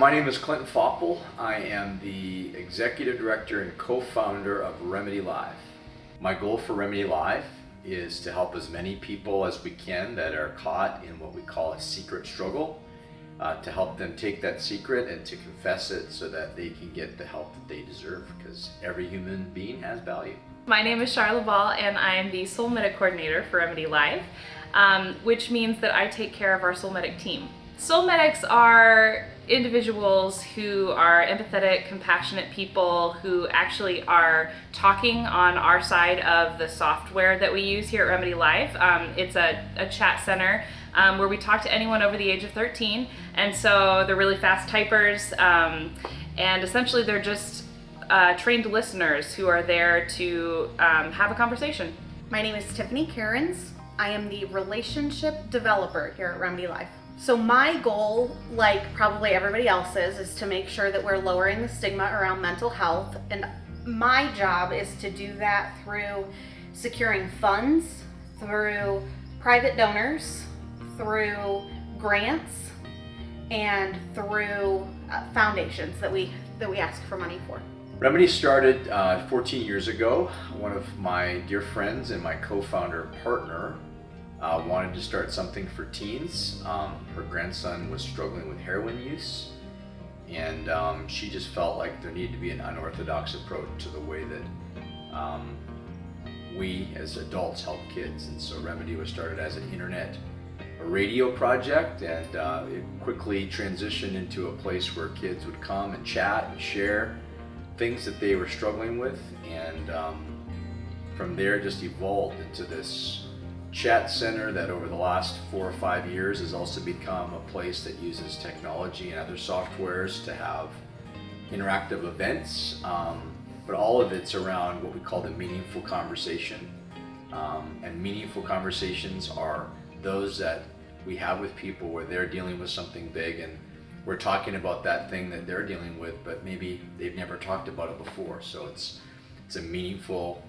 My name is Clinton Foppel. I am the Executive Director and co-founder of Remedy Live. My goal for Remedy Live is to help as many people as we can that are caught in what we call a secret struggle, to help them take that secret and to confess it so that they can get the help that they deserve, because every human being has value. My name is Charla Ball and I am the Soul Medic Coordinator for Remedy Live, which means that I take care of our Soul Medic team. Soul Medics are individuals who are empathetic, compassionate people who actually are talking on our side of the software that we use here at Remedy Live. It's a chat center where we talk to anyone over the age of 13, and so they're really fast typers, and essentially they're just trained listeners who are there to have a conversation. My name is Tiffany Cairns. I am the relationship developer here at Remedy Life. So my goal, like probably everybody else's, is to make sure that we're lowering the stigma around mental health. And my job is to do that through securing funds, through private donors, through grants, and through foundations that we ask for money for. Remedy started 14 years ago. One of my dear friends and my co-founder partner wanted to start something for teens. Her grandson was struggling with heroin use, and she just felt like there needed to be an unorthodox approach to the way that we as adults help kids. And so Remedy was started as a radio project, and it quickly transitioned into a place where kids would come and chat and share things that they were struggling with, and from there just evolved into this chat center that over the last 4 or 5 years has also become a place that uses technology and other softwares to have interactive events, but all of it's around what we call the meaningful conversation. And meaningful conversations are those that we have with people where they're dealing with something big and we're talking about that thing that they're dealing with, but maybe they've never talked about it before. So it's a meaningful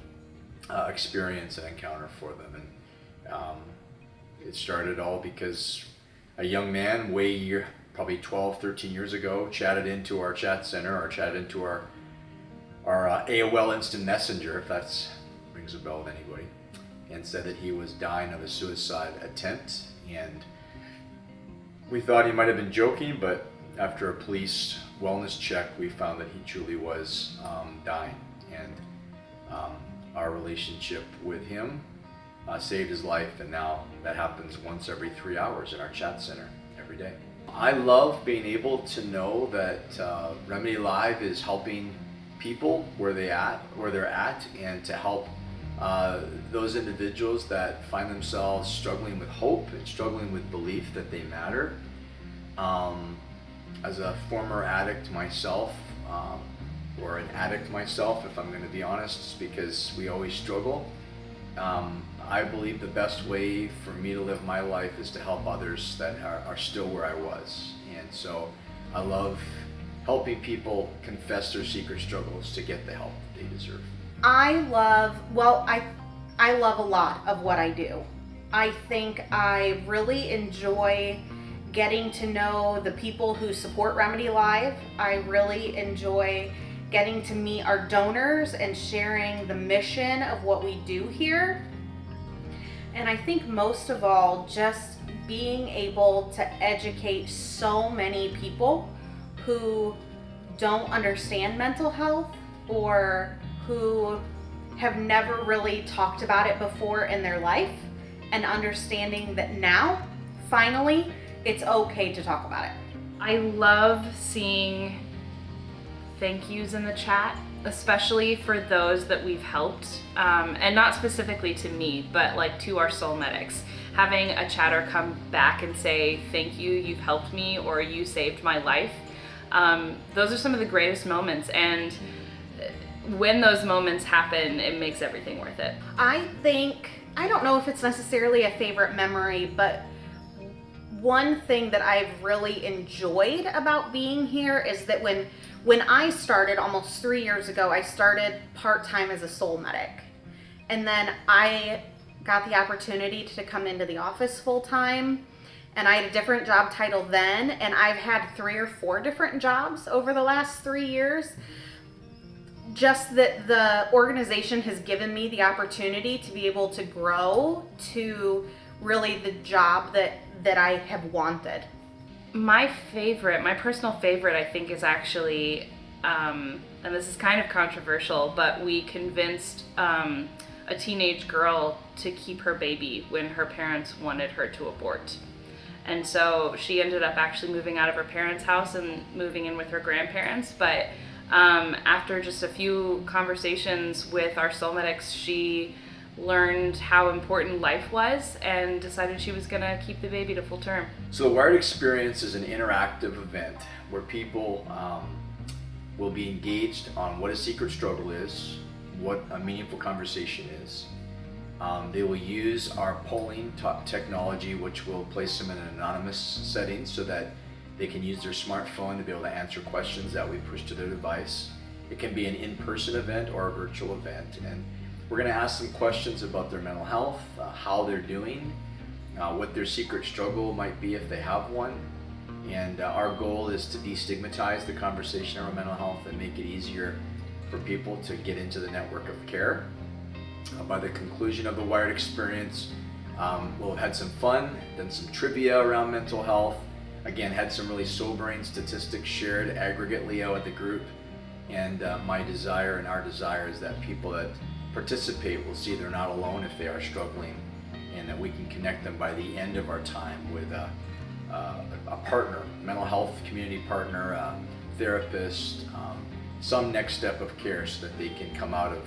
experience and encounter for them. And it started all because a young man probably 12, 13 years ago chatted into our chat center, or chatted into our AOL Instant Messenger, if that rings a bell with anybody, and said that he was dying of a suicide attempt. And we thought he might have been joking, but after a police wellness check, we found that he truly was dying. And our relationship with him saved his life, and now that happens once every 3 hours in our chat center every day. I love being able to know that Remedy Live is helping people where they're at, and to help those individuals that find themselves struggling with hope and struggling with belief that they matter. As a former addict myself, or an addict myself, if I'm going to be honest, because we always struggle, I believe the best way for me to live my life is to help others that are still where I was. And so I love helping people confess their secret struggles to get the help they deserve. I love a lot of what I do. I think I really enjoy getting to know the people who support Remedy Live. I really enjoy getting to meet our donors and sharing the mission of what we do here. And I think most of all, just being able to educate so many people who don't understand mental health, or who have never really talked about it before in their life, and understanding that now, finally, it's okay to talk about it. I love seeing thank yous in the chat, especially for those that we've helped, and not specifically to me, but like to our Soul Medics. Having a chatter come back and say, thank you, you've helped me, or you saved my life. Those are some of the greatest moments, and when those moments happen, it makes everything worth it. I don't know if it's necessarily a favorite memory, but one thing that I've really enjoyed about being here is that when I started almost 3 years ago, I started part-time as a Soul Medic. And then I got the opportunity to come into the office full-time. and I had a different job title then, and I've had 3 or 4 different jobs over the last 3 years. Just that the organization has given me the opportunity to be able to grow to really the job that I have wanted. My personal favorite, I think, is actually, and this is kind of controversial, but we convinced a teenage girl to keep her baby when her parents wanted her to abort. And so she ended up actually moving out of her parents' house and moving in with her grandparents. But after just a few conversations with our soul medics, she learned how important life was and decided she was going to keep the baby to full term. So the Wired Experience is an interactive event where people will be engaged on what a secret struggle is, what a meaningful conversation is. They will use our polling technology, which will place them in an anonymous setting so that they can use their smartphone to be able to answer questions that we push to their device. It can be an in-person event or a virtual event, and we're going to ask them questions about their mental health, how they're doing, what their secret struggle might be if they have one. And our goal is to destigmatize the conversation around mental health and make it easier for people to get into the network of care. By the conclusion of the Wired Experience, we'll have had some fun, done some trivia around mental health, again, had some really sobering statistics shared aggregately out with the group. And my desire and our desire is that people that participate will see they're not alone if they are struggling, and that we can connect them by the end of our time with a partner, mental health community partner, a therapist, some next step of care so that they can come out of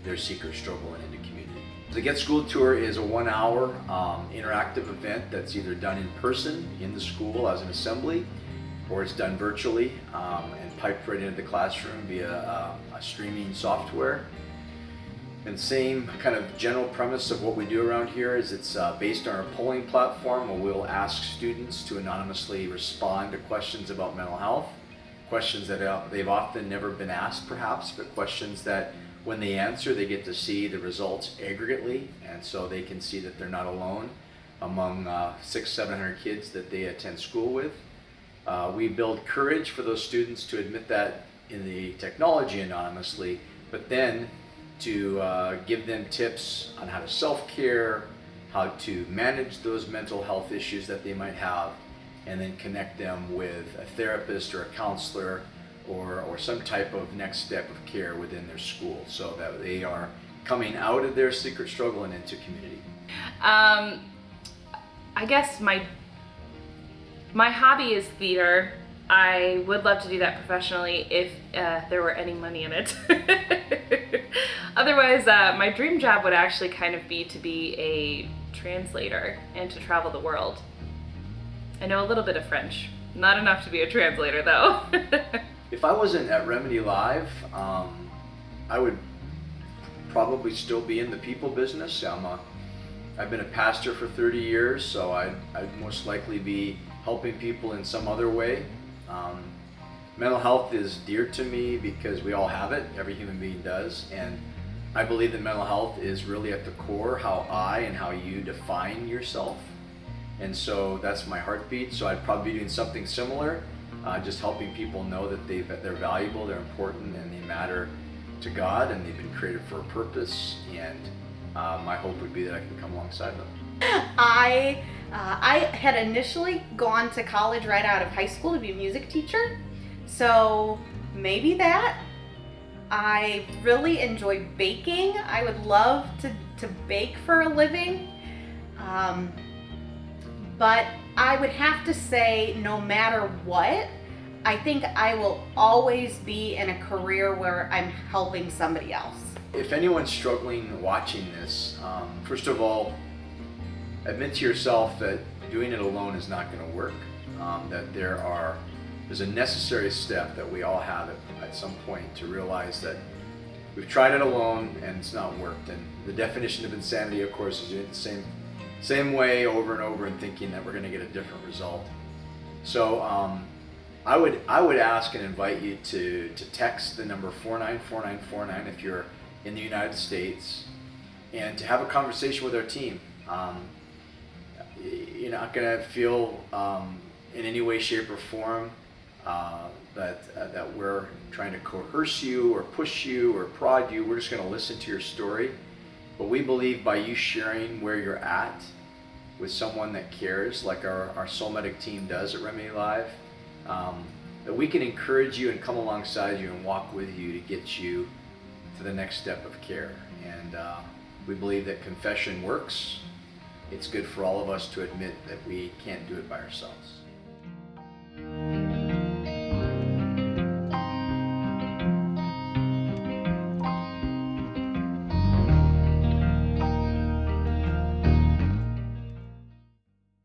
their secret struggle and into community. The Get Schooled Tour is a 1-hour interactive event that's either done in person in the school as an assembly, or it's done virtually and piped right into the classroom via a streaming software. And same kind of general premise of what we do around here is it's based on our polling platform, where we'll ask students to anonymously respond to questions about mental health, questions that they've often never been asked perhaps, but questions that when they answer, they get to see the results aggregately, and so they can see that they're not alone among 600-700 kids that they attend school with. We build courage for those students to admit that in the technology anonymously, but then to give them tips on how to self-care, how to manage those mental health issues that they might have, and then connect them with a therapist or a counselor or some type of next step of care within their school, so that they are coming out of their secret struggle and into community. I guess my hobby is theater. I would love to do that professionally if there were any money in it. Otherwise, my dream job would actually kind of be to be a translator and to travel the world. I know a little bit of French, not enough to be a translator though. If I wasn't at Remedy Live, I would probably still be in the people business. I've been a pastor for 30 years, so I'd most likely be helping people in some other way. Mental health is dear to me because we all have it, every human being does, and I believe that mental health is really at the core how I and how you define yourself. And so that's my heartbeat, so I'd probably be doing something similar, just helping people know that they're valuable, they're important, and they matter to God, and they've been created for a purpose, and my hope would be that I can come alongside them. I had initially gone to college right out of high school to be a music teacher, so maybe that. I really enjoy baking. I would love to bake for a living, but I would have to say no matter what, I think I will always be in a career where I'm helping somebody else. If anyone's struggling watching this, first of all, admit to yourself that doing it alone is not going to work. That there's a necessary step that we all have at some point to realize that we've tried it alone and it's not worked. And the definition of insanity, of course, is doing it the same way over and over and thinking that we're going to get a different result. So I would ask and invite you to text the number 494949 if you're in the United States, and to have a conversation with our team. you're not gonna feel in any way, shape, or form that we're trying to coerce you or push you or prod you. We're just gonna listen to your story. But we believe by you sharing where you're at with someone that cares, like our Soul Medic team does at Remedy Live, that we can encourage you and come alongside you and walk with you to get you to the next step of care. And we believe that confession works. It's good for all of us to admit that we can't do it by ourselves.